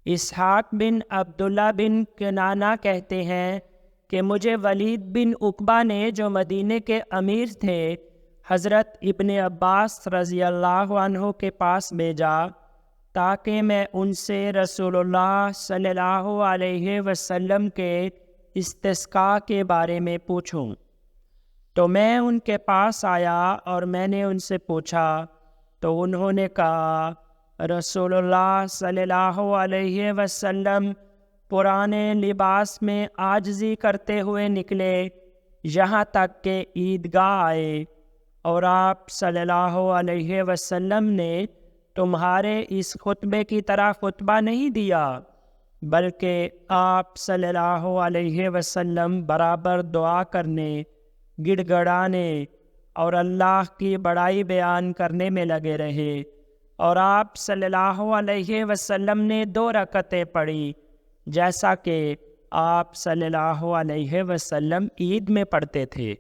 اسحاق بن عبداللہ بن کنانہ کہتے ہیں کہ مجھے ولید بن عقبہ نے، جو مدینے کے امیر تھے، حضرت ابن عباس رضی اللہ عنہ کے پاس بھیجا تاکہ میں ان سے رسول اللہ صلی اللہ علیہ وسلم کے استسقاء کے بارے میں پوچھوں۔ تو میں ان کے پاس آیا اور میں نے ان سے پوچھا تو انہوں نے کہا، رسول اللہ صلی اللہ علیہ وسلم پرانے لباس میں عاجزی کرتے ہوئے نکلے یہاں تک کہ عیدگاہ آئے، اور آپ صلی اللہ علیہ وسلم نے تمہارے اس خطبے کی طرح خطبہ نہیں دیا، بلکہ آپ صلی اللہ علیہ وسلم برابر دعا کرنے، گڑ گڑانے اور اللہ کی بڑائی بیان کرنے میں لگے رہے، اور آپ صلی اللہ علیہ وسلم نے 2 رکعتیں پڑھی جیسا کہ آپ صلی اللہ علیہ وسلم عید میں پڑھتے تھے۔